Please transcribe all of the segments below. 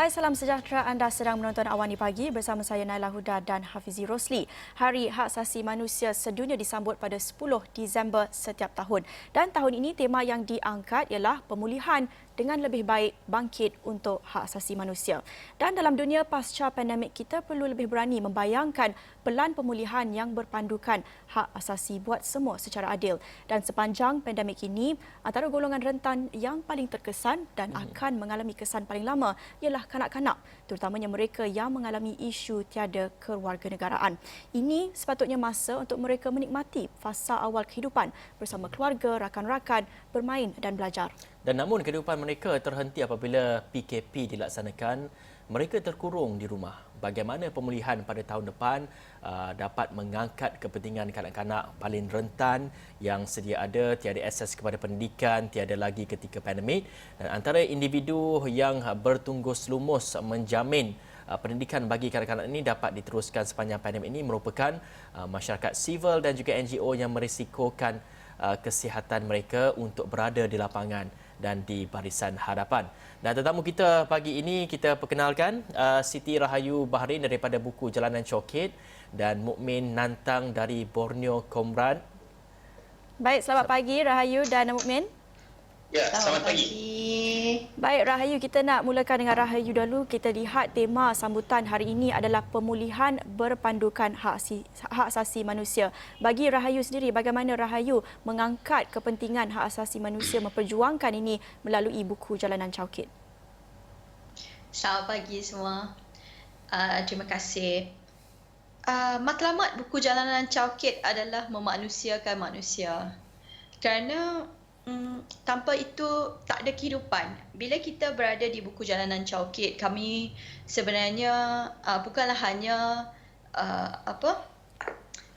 Hai, salam sejahtera. Anda sedang menonton Awani Pagi bersama saya Naila Huda dan Hafizi Rosli. Hari Hak Asasi Manusia sedunia disambut pada 10 Disember setiap tahun. Dan tahun ini tema yang diangkat ialah pemulihan dengan lebih baik bangkit untuk hak asasi manusia. Dan dalam dunia pasca pandemik, kita perlu lebih berani membayangkan pelan pemulihan yang berpandukan hak asasi buat semua secara adil. Dan sepanjang pandemik ini, antara golongan rentan yang paling terkesan dan akan mengalami kesan paling lama ialah kanak-kanak, terutamanya mereka yang mengalami isu tiada kewarganegaraan. Ini sepatutnya masa untuk mereka menikmati fasa awal kehidupan bersama keluarga, rakan-rakan, bermain dan belajar. Dan namun kehidupan mereka terhenti apabila PKP dilaksanakan, mereka terkurung di rumah. Bagaimana pemulihan pada tahun depan dapat mengangkat kepentingan kanak-kanak paling rentan yang sedia ada, tiada akses kepada pendidikan, tiada lagi ketika pandemik. Dan antara individu yang bertunggus lumus menjamin pendidikan bagi kanak-kanak ini dapat diteruskan sepanjang pandemik ini merupakan masyarakat sivil dan juga NGO yang merisikokan kesihatan mereka untuk berada di lapangan dan di barisan hadapan. Dan tetamu kita pagi ini kita perkenalkan Siti Rahayu Bahrin daripada buku Jalanan Coket dan Mukmin Nantang dari Borneo Komran. Baik, selamat pagi Rahayu dan Mukmin. Ya, selamat pagi. Baik Rahayu, kita nak mulakan dengan Rahayu dulu. Kita lihat tema sambutan hari ini adalah pemulihan berpandukan hak asasi manusia. Bagi Rahayu sendiri, bagaimana Rahayu mengangkat kepentingan hak asasi manusia memperjuangkan ini melalui buku Jalanan Coket? Selamat pagi semua. Terima kasih. Matlamat buku Jalanan Coket adalah memanusiakan manusia. Kerana tanpa itu tak ada kehidupan. Bila kita berada di buku Jalanan Coket, kami sebenarnya bukanlah hanya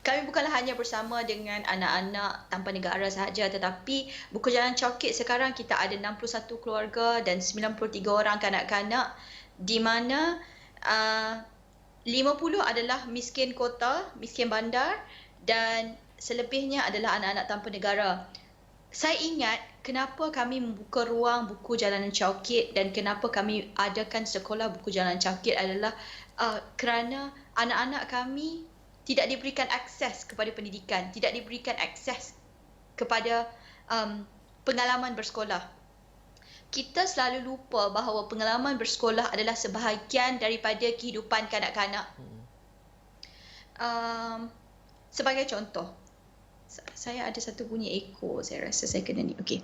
kami bukanlah hanya bersama dengan anak-anak tanpa negara sahaja, tetapi buku Jalanan Coket sekarang kita ada 61 keluarga dan 93 orang kanak-kanak, di mana 50 adalah miskin kota, miskin bandar, dan selebihnya adalah anak-anak tanpa negara. Saya ingat kenapa kami membuka ruang buku Jalanan Coket dan kenapa kami adakan sekolah buku Jalanan Coket adalah kerana anak-anak kami tidak diberikan akses kepada pendidikan, tidak diberikan akses kepada pengalaman bersekolah. Kita selalu lupa bahawa pengalaman bersekolah adalah sebahagian daripada kehidupan kanak-kanak. Sebagai contoh, saya ada satu bunyi echo, saya rasa saya kena ni. Okey.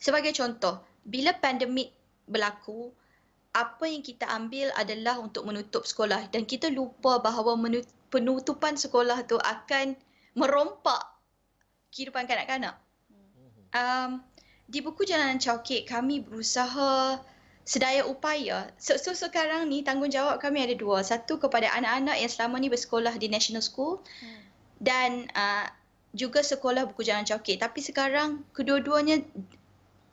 Sebagai contoh, bila pandemik berlaku, apa yang kita ambil adalah untuk menutup sekolah dan kita lupa bahawa penutupan sekolah tu akan merompak kehidupan kanak-kanak. Di buku Jalanan Coket kami berusaha sedaya upaya. Sekarang ni tanggungjawab kami ada dua. Satu kepada anak-anak yang selama ni bersekolah di National School dan juga sekolah buku Jalanan Coket. Tapi sekarang kedua-duanya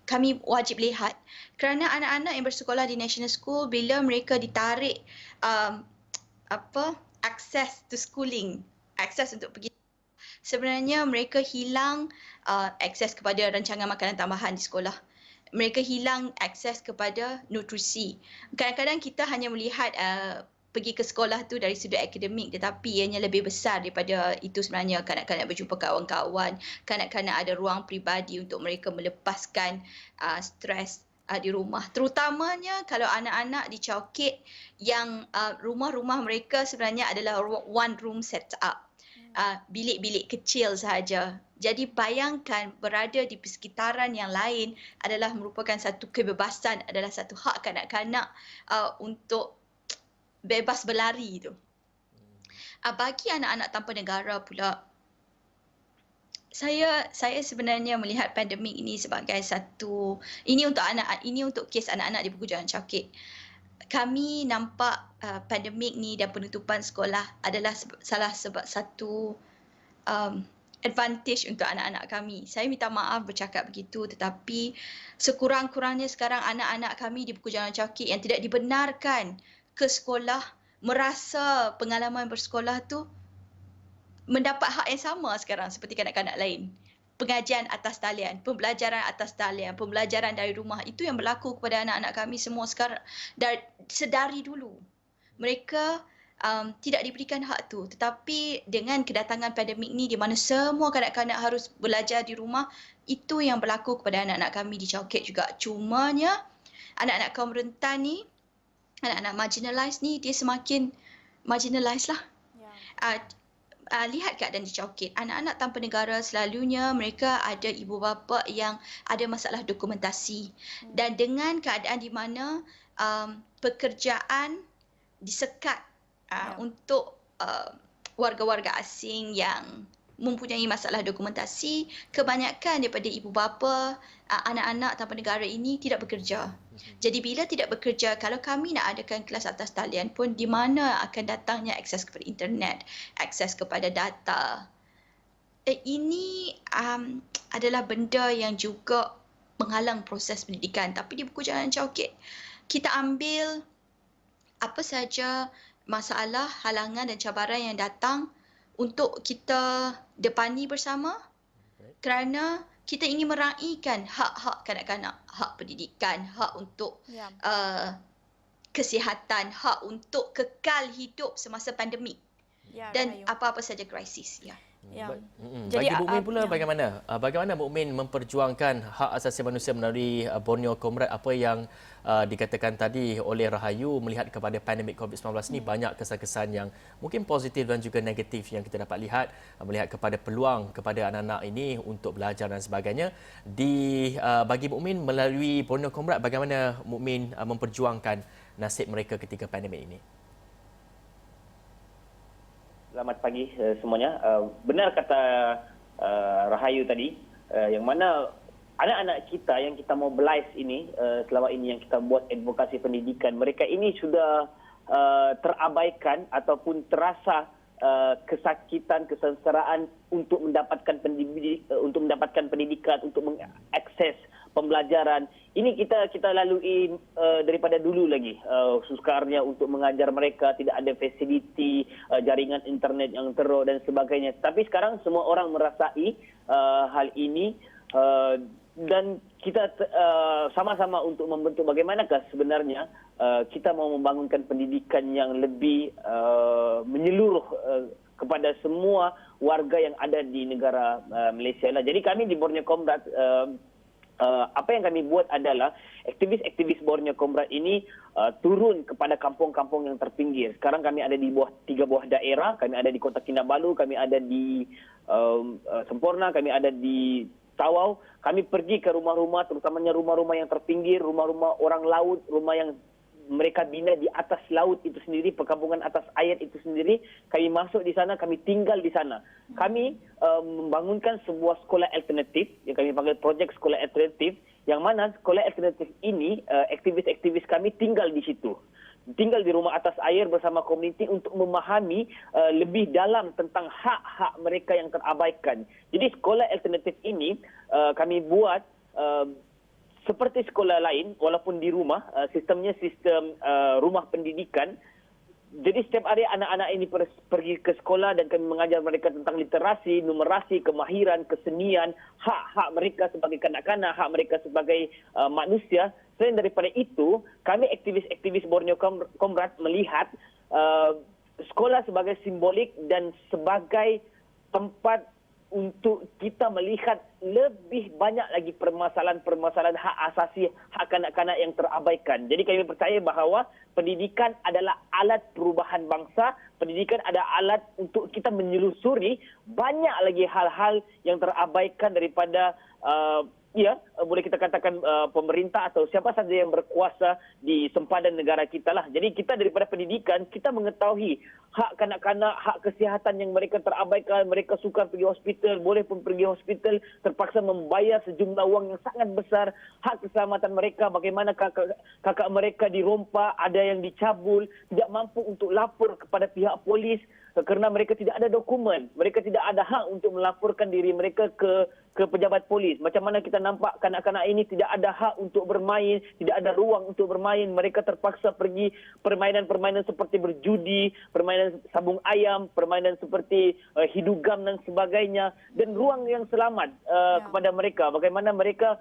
kami wajib lihat kerana anak-anak yang bersekolah di National School, bila mereka ditarik akses to schooling, akses untuk pergi, sebenarnya mereka hilang akses kepada rancangan makanan tambahan di sekolah. Mereka hilang akses kepada nutrisi. Kadang-kadang kita hanya melihat pergi ke sekolah tu dari sudut akademik, tetapi ianya lebih besar daripada itu sebenarnya. Kanak-kanak berjumpa kawan-kawan, kanak-kanak ada ruang peribadi untuk mereka melepaskan stres di rumah. Terutamanya kalau anak-anak di Coket yang rumah-rumah mereka sebenarnya adalah one room set up. Bilik-bilik kecil sahaja. Jadi bayangkan berada di persekitaran yang lain adalah merupakan satu kebebasan, adalah satu hak kanak-kanak untuk bebas berlari tu. Bagi anak-anak tanpa negara pula, saya sebenarnya melihat pandemik ini sebagai satu, ini untuk kes anak-anak di buku Jalanan Coket. Kami nampak pandemik ni dan penutupan sekolah adalah salah satu advantage untuk anak-anak kami. Saya minta maaf bercakap begitu, tetapi sekurang-kurangnya sekarang anak-anak kami di buku Jalanan Coket yang tidak dibenarkan ke sekolah merasa pengalaman bersekolah tu mendapat hak yang sama sekarang seperti kanak-kanak lain. pengajian atas talian, pembelajaran atas talian, pembelajaran dari rumah. Itu yang berlaku kepada anak-anak kami semua sekarang. Sedari dulu. Mereka tidak diberikan hak tu. Tetapi dengan kedatangan pandemik ni di mana semua kanak-kanak harus belajar di rumah, itu yang berlaku kepada anak-anak kami di Chowkit juga. Cumanya anak-anak kaum rentan ni, anak-anak marginalised ni, dia semakin marginalised lah. Lihat keadaan di Chowkit. Anak-anak tanpa negara selalunya mereka ada ibu bapa yang ada masalah dokumentasi. Dan dengan keadaan di mana pekerjaan disekat untuk warga-warga asing yang mempunyai masalah dokumentasi, kebanyakan daripada ibu bapa anak-anak tanpa negara ini tidak bekerja. Jadi bila tidak bekerja, kalau kami nak adakan kelas atas talian pun, di mana akan datangnya akses kepada internet, akses kepada data. Ini adalah benda yang juga menghalang proses pendidikan. Tapi di buku Jalan Chowkit, kita ambil apa saja masalah, halangan dan cabaran yang datang untuk kita depani bersama, kerana kita ingin meraihkan hak-hak kanak-kanak, hak pendidikan, hak untuk kesihatan, hak untuk kekal hidup semasa pandemik dan apa-apa saja krisis. Bagi Mukmin pula bagaimana? Bagaimana Mukmin memperjuangkan hak asasi manusia melalui Borneo Comrade? Apa yang dikatakan tadi oleh Rahayu melihat kepada pandemik COVID-19 ni, banyak kesan-kesan yang mungkin positif dan juga negatif yang kita dapat lihat, melihat kepada peluang kepada anak-anak ini untuk belajar dan sebagainya. Bagi Mukmin melalui Borneo Comrade, bagaimana Mukmin memperjuangkan nasib mereka ketika pandemik ini? Selamat pagi semuanya. Benar kata Rahayu tadi, yang mana anak-anak kita yang kita mobilize ini, selama ini yang kita buat advokasi pendidikan, mereka ini sudah terabaikan ataupun terasa kesakitan, kesengsaraan untuk mendapatkan pendidikan, untuk mengakses pembelajaran. Ini kita lalui daripada dulu lagi. Sukarnya untuk mengajar mereka, tidak ada fasiliti, jaringan internet yang teruk dan sebagainya. Tapi sekarang semua orang merasai hal ini, dan kita sama-sama untuk membentuk bagaimanakah sebenarnya kita mau membangunkan pendidikan yang lebih menyeluruh kepada semua warga yang ada di negara Malaysia. Jadi kami di Borneo Comrade, apa yang kami buat adalah aktivis-aktivis Borneo Comrade ini turun kepada kampung-kampung yang terpinggir. Sekarang kami ada di 3 buah daerah. Kami ada di Kota Kinabalu, kami ada di Semporna, kami ada di Tawau. Kami pergi ke rumah-rumah, terutamanya rumah-rumah yang terpinggir, rumah-rumah orang laut, rumah yang mereka bina di atas laut itu sendiri, perkampungan atas air itu sendiri. Kami masuk di sana, kami tinggal di sana. Kami membangunkan sebuah sekolah alternatif yang kami panggil projek sekolah alternatif, yang mana sekolah alternatif ini aktivis-aktivis kami tinggal di situ. Tinggal di rumah atas air bersama komuniti untuk memahami lebih dalam tentang hak-hak mereka yang terabaikan. Jadi sekolah alternatif ini kami buat seperti sekolah lain, walaupun di rumah, sistemnya sistem rumah pendidikan. Jadi setiap hari anak-anak ini pergi ke sekolah dan kami mengajar mereka tentang literasi, numerasi, kemahiran, kesenian, hak-hak mereka sebagai kanak-kanak, hak mereka sebagai manusia. Selain daripada itu, kami aktivis-aktivis Borneo Comrade melihat sekolah sebagai simbolik dan sebagai tempat untuk kita melihat lebih banyak lagi permasalahan-permasalahan hak asasi, hak kanak-kanak yang terabaikan. Jadi kami percaya bahawa pendidikan adalah alat perubahan bangsa, pendidikan adalah alat untuk kita menyelusuri banyak lagi hal-hal yang terabaikan daripada boleh kita katakan pemerintah atau siapa saja yang berkuasa di sempadan negara kita lah. Jadi kita daripada pendidikan, kita mengetahui hak kanak-kanak, hak kesihatan yang mereka terabaikan, mereka sukar pergi hospital, boleh pun pergi hospital, terpaksa membayar sejumlah wang yang sangat besar, hak keselamatan mereka, bagaimana kakak mereka dirompak, ada yang dicabul, tidak mampu untuk lapor kepada pihak polis. kerana mereka tidak ada dokumen. Mereka tidak ada hak untuk melaporkan diri mereka ke pejabat polis. Macam mana kita nampak kanak-kanak ini tidak ada hak untuk bermain, tidak ada ruang untuk bermain. Mereka terpaksa pergi permainan-permainan seperti berjudi, permainan sabung ayam, permainan seperti hidugam dan sebagainya. Dan ruang yang selamat kepada mereka. Bagaimana mereka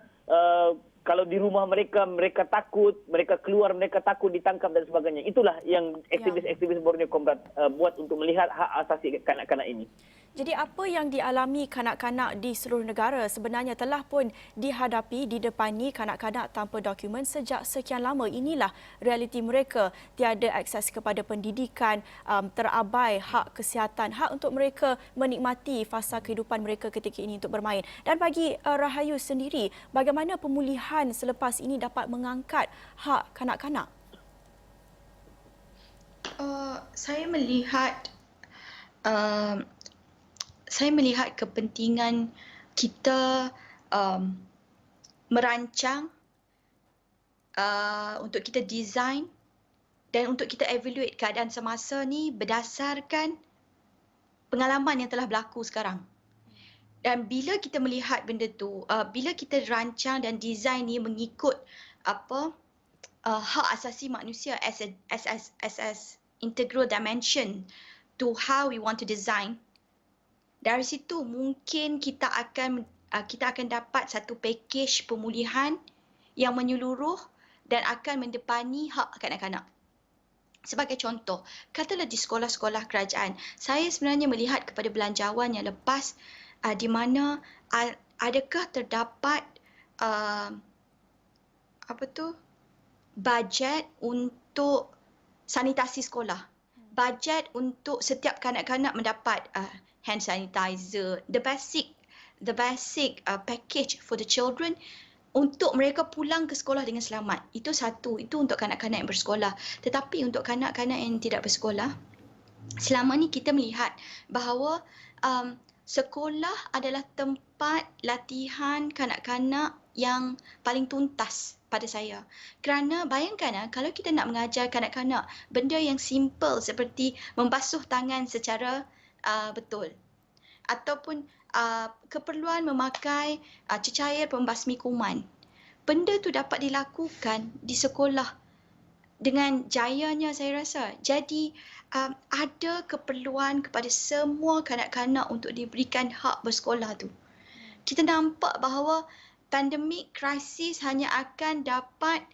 kalau di rumah mereka takut, mereka keluar, mereka takut ditangkap dan sebagainya. Itulah yang aktivis-aktivis Borneo Comrade buat untuk melihat hak asasi kanak-kanak ini. Jadi apa yang dialami kanak-kanak di seluruh negara sebenarnya telah pun dihadapi, didepani kanak-kanak tanpa dokumen sejak sekian lama. Inilah realiti mereka. Tiada akses kepada pendidikan, terabai hak kesihatan, hak untuk mereka menikmati fasa kehidupan mereka ketika ini untuk bermain. Dan bagi Rahayu sendiri, bagaimana pemulihan selepas ini dapat mengangkat hak kanak-kanak? Saya melihat kepentingan kita merancang, untuk kita design dan untuk kita evaluate keadaan semasa ni berdasarkan pengalaman yang telah berlaku sekarang. Dan bila kita melihat benda tu, bila kita rancang dan design ni mengikut hak asasi manusia as integral dimension to how we want to design, dari situ mungkin kita akan dapat satu pakej pemulihan yang menyeluruh dan akan mendepani hak kanak-kanak. Sebagai contoh, katalah di sekolah-sekolah kerajaan, saya sebenarnya melihat kepada belanjawan yang lepas di mana adakah terdapat bajet untuk sanitasi sekolah. Bajet untuk setiap kanak-kanak mendapat hand sanitizer, the basic package for the children untuk mereka pulang ke sekolah dengan selamat. Itu satu, itu untuk kanak-kanak yang bersekolah. Tetapi untuk kanak-kanak yang tidak bersekolah, selama ni kita melihat bahawa sekolah adalah tempat latihan kanak-kanak yang paling tuntas pada saya. Kerana bayangkan kalau kita nak mengajar kanak-kanak benda yang simple seperti membasuh tangan secara betul, ataupun keperluan memakai cecair pembasmi kuman. Benda tu dapat dilakukan di sekolah dengan jayanya, saya rasa. Jadi ada keperluan kepada semua kanak-kanak untuk diberikan hak bersekolah tu. Kita nampak bahawa pandemik krisis hanya akan dapat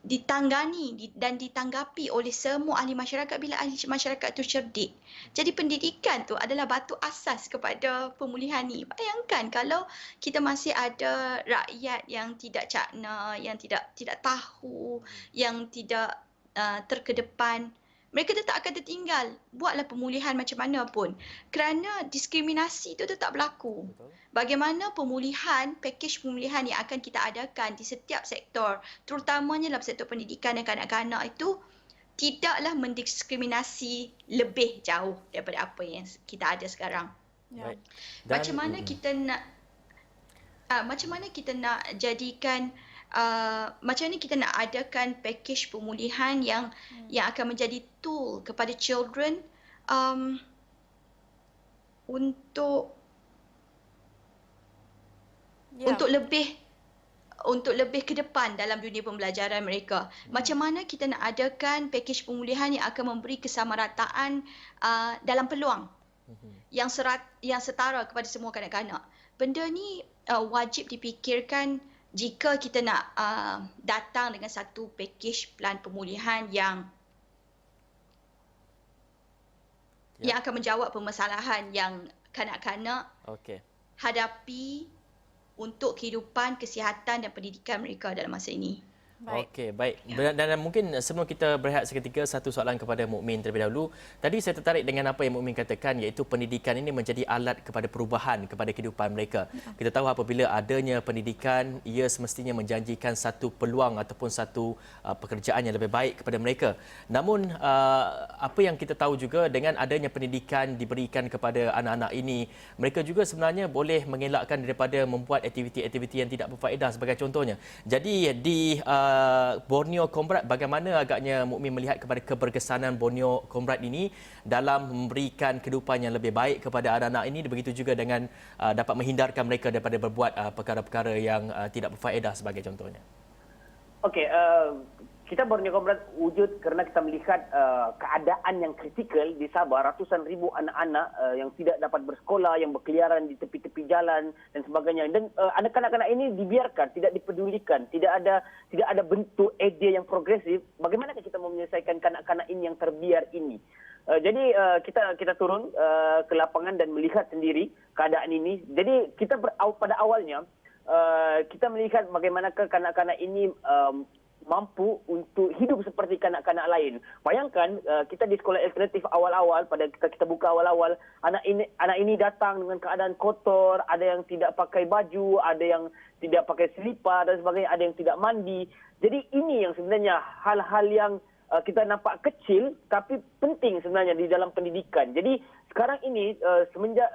ditangani dan ditanggapi oleh semua ahli masyarakat bila ahli masyarakat itu cerdik. Jadi pendidikan tu adalah batu asas kepada pemulihan ni. Bayangkan kalau kita masih ada rakyat yang tidak cakna, yang tidak tahu, yang tidak terkedepan, mereka tetap akan tertinggal. Buatlah pemulihan macam mana pun. Kerana diskriminasi itu tetap berlaku. Bagaimana pemulihan, pakej pemulihan yang akan kita adakan di setiap sektor, terutamanya dalam sektor pendidikan dan kanak-kanak itu, tidaklah mendiskriminasi lebih jauh daripada apa yang kita ada sekarang. Baik. Macam mana kita nak jadikan macam ni kita nak adakan pakej pemulihan yang akan menjadi tool kepada children untuk lebih ke depan dalam dunia pembelajaran mereka. Macam mana kita nak adakan pakej pemulihan yang akan memberi kesamarataan dalam peluang yang setara kepada semua kanak-kanak. Benda ni wajib dipikirkan jika kita nak datang dengan satu pakej plan pemulihan yang akan menjawab permasalahan yang kanak-kanak hadapi untuk kehidupan, kesihatan dan pendidikan mereka dalam masa ini. Okey, baik. Dan mungkin sebelum kita berehat seketika, satu soalan kepada Mukmin terlebih dahulu. Tadi saya tertarik dengan apa yang Mukmin katakan, iaitu pendidikan ini menjadi alat kepada perubahan kepada kehidupan mereka. Kita tahu apabila adanya pendidikan, ia semestinya menjanjikan satu peluang ataupun satu pekerjaan yang lebih baik kepada mereka. Namun apa yang kita tahu juga, dengan adanya pendidikan diberikan kepada anak-anak ini, mereka juga sebenarnya boleh mengelakkan daripada membuat aktiviti-aktiviti yang tidak berfaedah sebagai contohnya. Jadi di Borneo Comrade, bagaimana agaknya Mukmin melihat kepada keberkesanan Borneo Comrade ini dalam memberikan kehidupan yang lebih baik kepada anak-anak ini, begitu juga dengan dapat menghindarkan mereka daripada berbuat perkara-perkara yang tidak berfaedah sebagai contohnya? Okey, kita Borneo Comrade wujud kerana kita melihat keadaan yang kritikal di Sabah, ratusan ribu anak-anak yang tidak dapat bersekolah, yang berkeliaran di tepi-tepi jalan dan sebagainya. Dan anak-anak ini dibiarkan, tidak dipedulikan, tidak ada bentuk idea yang progresif. Bagaimana kita mau menyelesaikan kanak-kanak ini yang terbiar ini? Jadi kita turun ke lapangan dan melihat sendiri keadaan ini. Jadi kita pada awalnya kita melihat bagaimana kanak-kanak ini mampu untuk hidup seperti kanak-kanak lain. Bayangkan kita di sekolah alternatif awal-awal, pada kita buka awal-awal, anak ini datang dengan keadaan kotor, ada yang tidak pakai baju, ada yang tidak pakai selipar dan sebagainya, ada yang tidak mandi. Jadi ini yang sebenarnya hal-hal yang kita nampak kecil tapi penting sebenarnya di dalam pendidikan. Jadi sekarang ini semenjak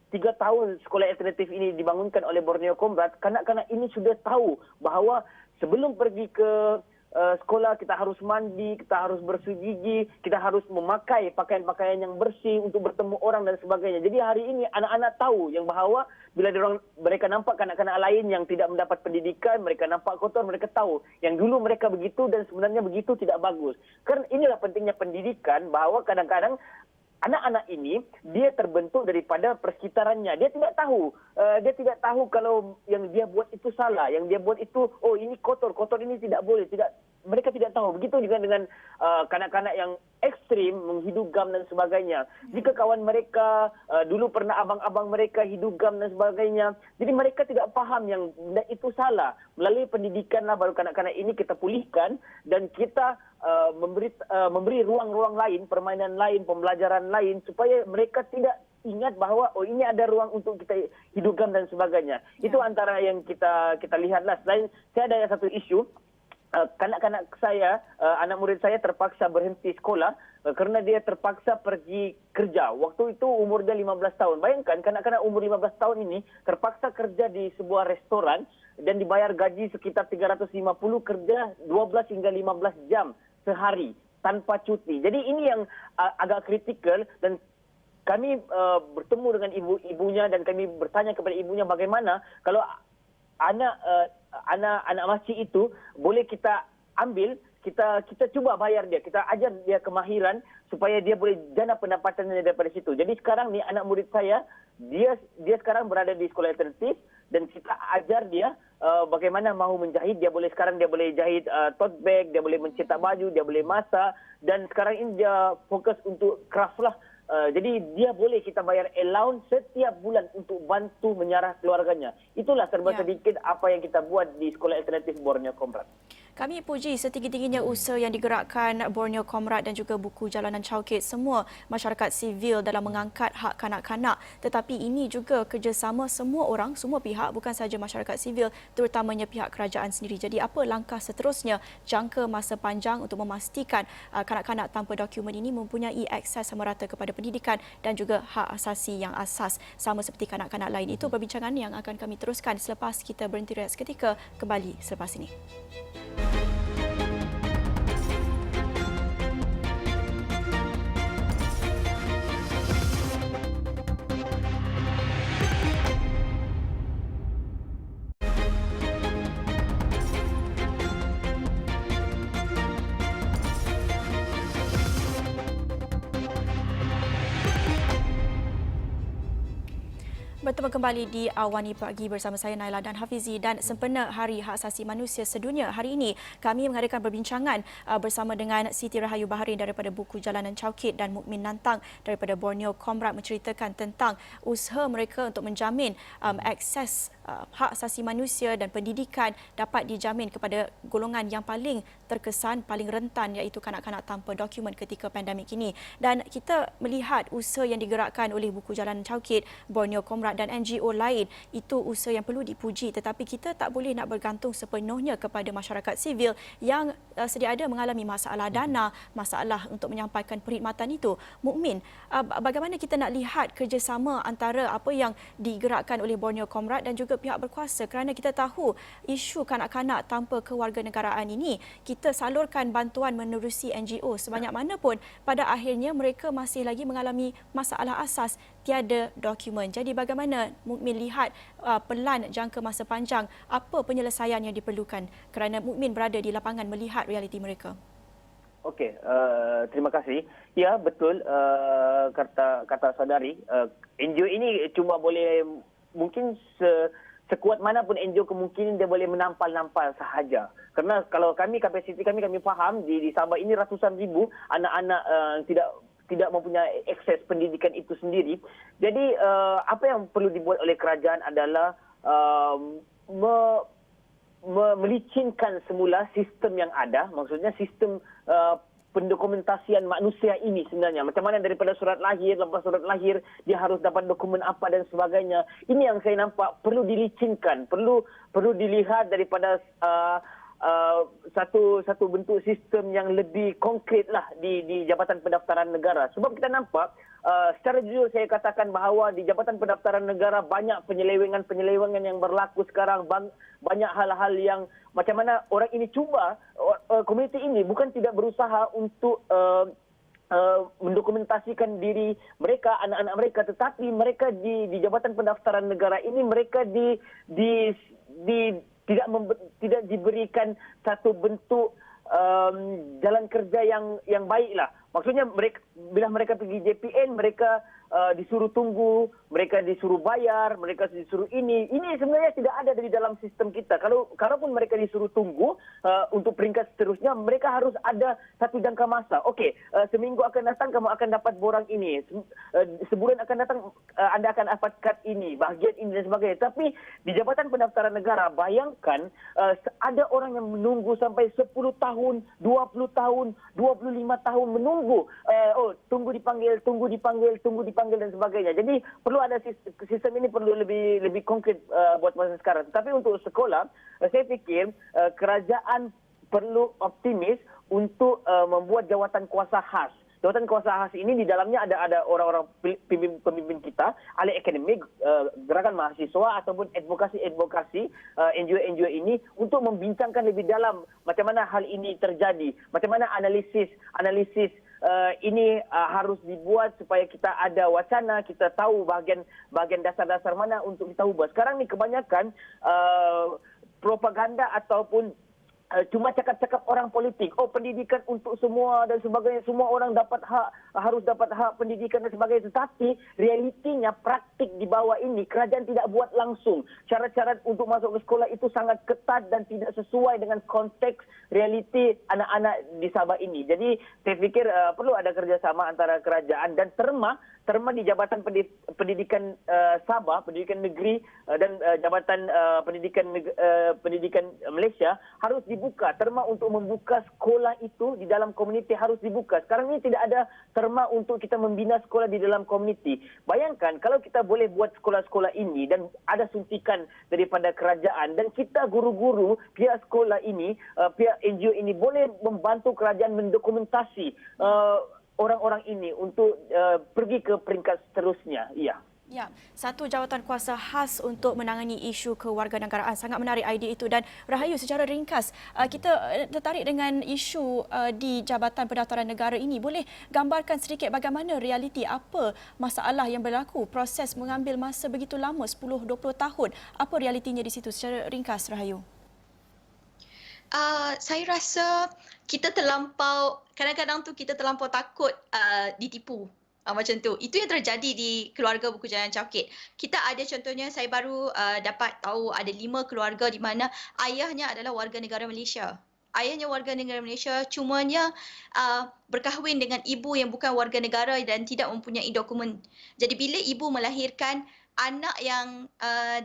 3 tahun sekolah alternatif ini dibangunkan oleh Borneo Comrade, kanak-kanak ini sudah tahu bahawa sebelum pergi ke sekolah kita harus mandi, kita harus bersih gigi, kita harus memakai pakaian-pakaian yang bersih untuk bertemu orang dan sebagainya. Jadi hari ini anak-anak tahu yang bahawa bila mereka nampak kanak-kanak lain yang tidak mendapat pendidikan, mereka nampak kotor, mereka tahu yang dulu mereka begitu dan sebenarnya begitu tidak bagus. Karena inilah pentingnya pendidikan, bahawa kadang-kadang anak-anak ini dia terbentuk daripada persekitarannya. Dia tidak tahu kalau yang dia buat itu salah, yang dia buat itu ini kotor ini tidak boleh, mereka tidak tahu. Begitu juga dengan kanak-kanak yang ekstrim menghidu gam dan sebagainya. Jika kawan mereka dulu pernah abang-abang mereka hidu gam dan sebagainya, jadi mereka tidak faham yang itu salah. Melalui pendidikanlah baru kanak-kanak ini kita pulihkan dan kita memberi ruang-ruang lain, permainan lain, pembelajaran lain supaya mereka tidak ingat bahawa ini ada ruang untuk kita hidup gam dan sebagainya. Ya. Itu antara yang kita lihatlah. Selain saya ada satu isu, kanak-kanak saya, anak murid saya terpaksa berhenti sekolah kerana dia terpaksa pergi kerja. Waktu itu umur dia 15 tahun. Bayangkan kanak-kanak umur 15 tahun ini terpaksa kerja di sebuah restoran dan dibayar gaji sekitar 350, kerja 12 hingga 15 jam sehari tanpa cuti. Jadi ini yang agak kritikal dan kami bertemu dengan ibunya dan kami bertanya kepada ibunya bagaimana kalau anak masjid itu boleh kita ambil, kita cuba bayar dia, kita ajar dia kemahiran supaya dia boleh jana pendapatannya daripada situ. Jadi sekarang ni anak murid saya, dia sekarang berada di sekolah alternatif dan kita ajar dia bagaimana mahu menjahit. Dia boleh jahit tote bag, dia boleh mencetak baju, dia boleh masak dan sekarang ini dia fokus untuk craft lah. Jadi dia boleh kita bayar allowance setiap bulan untuk bantu menyarah keluarganya. Itulah serba sedikit apa yang kita buat di sekolah alternatif Borneo Comrade. Kami puji setinggi-tingginya usaha yang digerakkan Borneo Comrade dan juga buku Jalanan Chowkit, semua masyarakat sivil dalam mengangkat hak kanak-kanak. Tetapi ini juga kerjasama semua orang, semua pihak, bukan sahaja masyarakat sivil, terutamanya pihak kerajaan sendiri. Jadi apa langkah seterusnya jangka masa panjang untuk memastikan kanak-kanak tanpa dokumen ini mempunyai akses sama rata kepada pendidikan dan juga hak asasi yang asas sama seperti kanak-kanak lain. Itu perbincangan yang akan kami teruskan selepas kita berhenti rehat seketika, kembali selepas ini. Bertemu kembali di Awani Pagi bersama saya Naila dan Hafizi, dan sempena Hari Hak Asasi Manusia Sedunia hari ini kami mengadakan perbincangan bersama dengan Siti Rahayu Baharin daripada buku Jalanan Chowkit dan Mukmin Nantang daripada Borneo Comrade menceritakan tentang usaha mereka untuk menjamin akses hak asasi manusia dan pendidikan dapat dijamin kepada golongan yang paling terkesan, paling rentan, iaitu kanak-kanak tanpa dokumen ketika pandemik ini. Dan kita melihat usaha yang digerakkan oleh buku Jalanan Chowkit, Borneo Comrade dan NGO lain, itu usaha yang perlu dipuji, tetapi kita tak boleh nak bergantung sepenuhnya kepada masyarakat sivil yang sedia ada mengalami masalah dana, masalah untuk menyampaikan perkhidmatan itu. Mukmin, bagaimana kita nak lihat kerjasama antara apa yang digerakkan oleh Borneo Comrade dan juga pihak berkuasa, kerana kita tahu isu kanak-kanak tanpa kewarganegaraan ini kita salurkan bantuan menerusi NGO sebanyak mana pun, pada akhirnya mereka masih lagi mengalami masalah asas, tiada dokumen. Jadi bagaimana Mukmin lihat pelan jangka masa panjang, apa penyelesaian yang diperlukan, kerana Mukmin berada di lapangan melihat realiti mereka? Okey, terima kasih. Ya, betul kata saudari. NGO ini cuma boleh, mungkin sekuat mana pun NGO kemungkinan dia boleh menampal-nampal sahaja. Kerana kalau kapasiti kami faham di Sabah ini ratusan ribu anak-anak tidak mempunyai akses pendidikan itu sendiri. Jadi apa yang perlu dibuat oleh kerajaan adalah melicinkan semula sistem yang ada, maksudnya sistem pendokumentasian manusia ini sebenarnya. Macam mana daripada surat lahir, lepas surat lahir dia harus dapat dokumen apa dan sebagainya. Ini yang saya nampak perlu dilicinkan, perlu dilihat daripada satu bentuk sistem yang lebih konkret lah di Jabatan Pendaftaran Negara. Sebab kita nampak secara jujur saya katakan bahawa di Jabatan Pendaftaran Negara banyak penyelewengan yang berlaku sekarang, banyak hal-hal yang macam mana orang ini cuba, komuniti ini bukan tidak berusaha untuk mendokumentasikan diri mereka, anak-anak mereka, tetapi mereka di Jabatan Pendaftaran Negara ini mereka tidak diberikan satu bentuk jalan kerja yang baiklah. Maksudnya bila mereka pergi JPN, mereka disuruh tunggu, mereka disuruh bayar, mereka disuruh ini. Ini sebenarnya tidak ada di dalam sistem kita. Kalaupun mereka disuruh tunggu untuk peringkat seterusnya, mereka harus ada satu jangka masa. Okey, seminggu akan datang kamu akan dapat borang ini. Sebulan akan datang anda akan dapat kad ini, bahagian ini dan sebagainya. Tapi di Jabatan Pendaftaran Negara, bayangkan ada orang yang menunggu sampai 10 tahun, 20 tahun, 25 tahun menunggu. Tunggu dipanggil dan sebagainya. Jadi perlu ada sistem ini perlu lebih konkret buat masa sekarang. Tapi untuk sekolah, saya fikir kerajaan perlu optimis untuk membuat jawatan kuasa khas. Jawatan kuasa khas ini di dalamnya ada orang-orang pemimpin kita, ahli akademik, gerakan mahasiswa ataupun advokasi NGO ini untuk membincangkan lebih dalam macam mana hal ini terjadi, macam mana analisis ini harus dibuat supaya kita ada wacana, kita tahu bahagian dasar-dasar mana untuk kita ubah. Sekarang ni kebanyakan propaganda ataupun cuma cakap-cakap orang politik. Pendidikan untuk semua dan sebagainya. Semua orang harus dapat hak pendidikan dan sebagainya. Tetapi realitinya, praktik di bawah ini, kerajaan tidak buat langsung. Syarat-syarat untuk masuk ke sekolah itu sangat ketat dan tidak sesuai dengan konteks realiti anak-anak di Sabah ini. Jadi saya fikir perlu ada kerjasama antara kerajaan dan terma di Jabatan Pendidikan Sabah, Pendidikan Negeri dan Jabatan Pendidikan Malaysia harus dibuka. Terma untuk membuka sekolah itu di dalam komuniti harus dibuka. Sekarang ini tidak ada terma untuk kita membina sekolah di dalam komuniti. Bayangkan kalau kita boleh buat sekolah-sekolah ini dan ada suntikan daripada kerajaan dan kita guru-guru, pihak sekolah ini, pihak NGO ini boleh membantu kerajaan mendokumentasi orang-orang ini untuk pergi ke peringkat seterusnya. Ya. Ya, satu jawatan kuasa khas untuk menangani isu kewarganegaraan. Sangat menarik idea itu. Dan Rahayu, secara ringkas, kita tertarik dengan isu di Jabatan Pendaftaran Negara ini. Boleh gambarkan sedikit bagaimana realiti, apa masalah yang berlaku, proses mengambil masa begitu lama, 10-20 tahun. Apa realitinya di situ secara ringkas, Rahayu? Saya rasa kadang-kadang kita terlampau takut ditipu. Macam tu. Itu yang terjadi di keluarga buku Jalan Cawkit. Kita ada contohnya, saya baru dapat tahu ada 5 keluarga di mana ayahnya adalah warga negara Malaysia. Ayahnya warga negara Malaysia, cumanya berkahwin dengan ibu yang bukan warga negara dan tidak mempunyai dokumen. Jadi bila ibu melahirkan, anak yang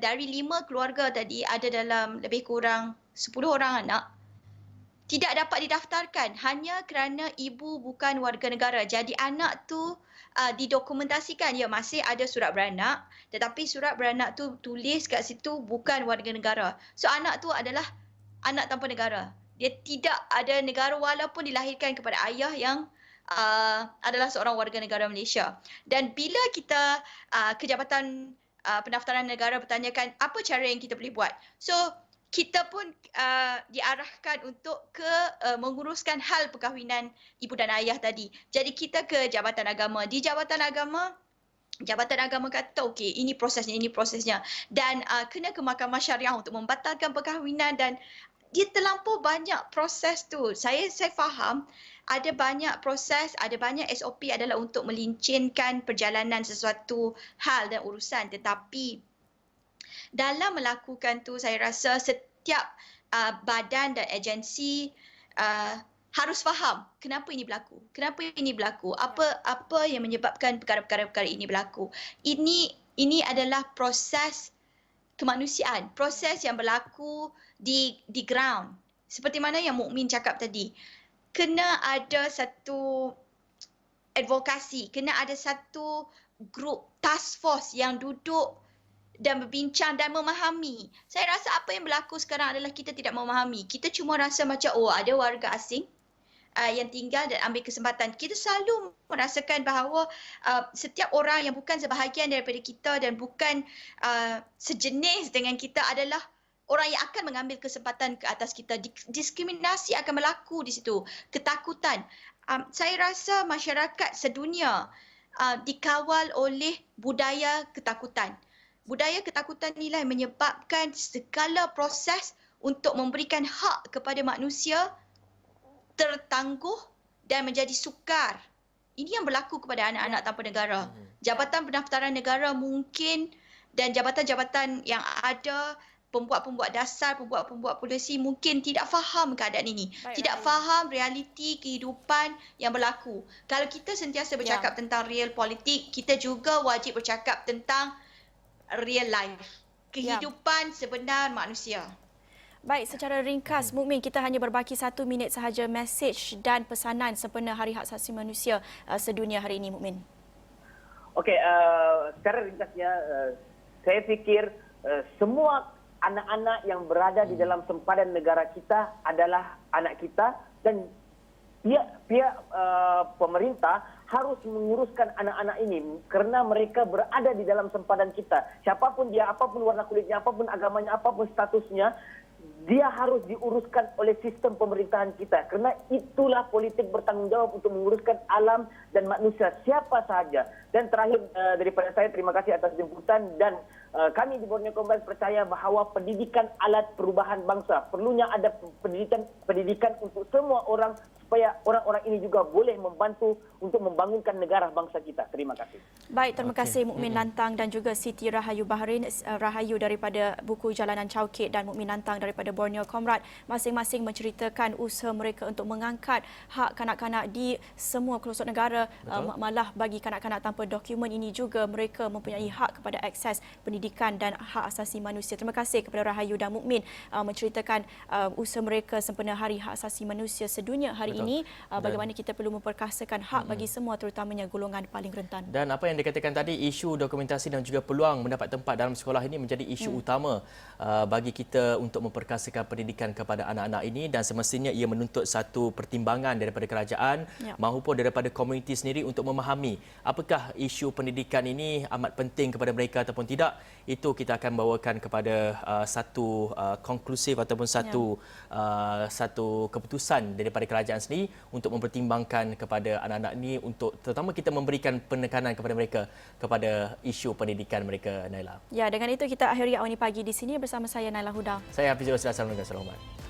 dari 5 keluarga tadi ada dalam lebih kurang 10 orang anak tidak dapat didaftarkan hanya kerana ibu bukan warga negara. Jadi anak tu didokumentasikan, ya masih ada surat beranak, tetapi surat beranak tu tulis kat situ bukan warga negara. So anak tu adalah anak tanpa negara. Dia tidak ada negara walaupun dilahirkan kepada ayah yang adalah seorang warga negara Malaysia. Dan bila kita Kejabatan Pendaftaran Negara bertanyakan apa cara yang kita boleh buat. So kita pun diarahkan untuk menguruskan hal perkahwinan ibu dan ayah tadi. Jadi kita ke Jabatan Agama. Di Jabatan Agama kata okey, ini prosesnya. Dan kena ke Mahkamah Syariah untuk membatalkan perkahwinan, dan dia terlampau banyak proses tu. Saya faham ada banyak proses, ada banyak SOP adalah untuk melincinkan perjalanan sesuatu hal dan urusan. Tetapi dalam melakukan tu, saya rasa setiap badan dan agensi harus faham kenapa ini berlaku, apa yang menyebabkan perkara-perkara ini berlaku. Ini adalah proses kemanusiaan, proses yang berlaku di ground. Seperti mana yang Mukmin cakap tadi, kena ada satu advokasi, kena ada satu grup task force yang duduk dan berbincang dan memahami. Saya rasa apa yang berlaku sekarang adalah kita tidak memahami. Kita cuma rasa macam ada warga asing yang tinggal dan ambil kesempatan. Kita selalu merasakan bahawa setiap orang yang bukan sebahagian daripada kita dan bukan sejenis dengan kita adalah orang yang akan mengambil kesempatan ke atas kita. Diskriminasi akan berlaku di situ. Ketakutan. Saya rasa masyarakat sedunia dikawal oleh budaya ketakutan. Budaya ketakutan inilah yang menyebabkan segala proses untuk memberikan hak kepada manusia tertangguh dan menjadi sukar. Ini yang berlaku kepada anak-anak tanpa negara. Jabatan Pendaftaran Negara mungkin dan jabatan-jabatan yang ada, pembuat-pembuat dasar, pembuat-pembuat polisi mungkin tidak faham keadaan ini. Tidak faham realiti kehidupan yang berlaku. Kalau kita sentiasa bercakap tentang real politik, kita juga wajib bercakap tentang real life, kehidupan sebenar manusia. Baik, secara ringkas, Mukmin, kita hanya berbaki 1 minit sahaja mesej dan pesanan sempena Hari Hak Asasi Manusia sedunia hari ini, Mukmin. Okey, secara ringkasnya, saya fikir semua anak-anak yang berada di dalam sempadan negara kita adalah anak kita, dan pihak pemerintah harus menguruskan anak-anak ini kerana mereka berada di dalam sempadan kita. Siapapun dia, apapun warna kulitnya, apapun agamanya, apapun statusnya, dia harus diuruskan oleh sistem pemerintahan kita. Kerana itulah politik bertanggungjawab untuk menguruskan alam dan manusia siapa sahaja. Dan terakhir daripada saya, terima kasih atas jemputan, dan kami di Borneo Combine percaya bahawa pendidikan alat perubahan bangsa. Perlunya ada pendidikan untuk semua orang supaya orang-orang ini juga boleh membantu untuk membangunkan negara bangsa kita. Terima kasih. Baik, terima kasih Mukmin Lantang dan juga Siti Rahayu Bahrain, Rahayu daripada buku Jalanan Chowkit dan Mukmin Lantang daripada Borneo Comrade. Masing-masing menceritakan usaha mereka untuk mengangkat hak kanak-kanak di semua pelosok negara. Malah bagi kanak-kanak tanpa dokumen ini juga mereka mempunyai hak kepada akses pendidikan dan hak asasi manusia. Terima kasih kepada Rahayu dan Mukmin menceritakan usaha mereka sempena Hari Hak Asasi Manusia sedunia hari ini. Bagaimana kita perlu memperkasakan hak bagi semua, terutamanya golongan paling rentan. Dan apa yang dikatakan tadi, isu dokumentasi dan juga peluang mendapat tempat dalam sekolah ini menjadi isu utama bagi kita untuk memperkasakan pendidikan kepada anak-anak ini, dan semestinya ia menuntut satu pertimbangan daripada kerajaan maupun daripada komuniti sendiri untuk memahami apakah isu pendidikan ini amat penting kepada mereka ataupun tidak. Itu kita akan bawakan kepada satu konklusif ataupun satu keputusan daripada kerajaan sendiri untuk mempertimbangkan kepada anak-anak ini, untuk terutama kita memberikan penekanan kepada mereka kepada isu pendidikan mereka, Naila. Ya, dengan itu kita akhiri Awani Pagi di sini bersama saya Naila Huda. Saya Hafiz Rosli. Assalamualaikum.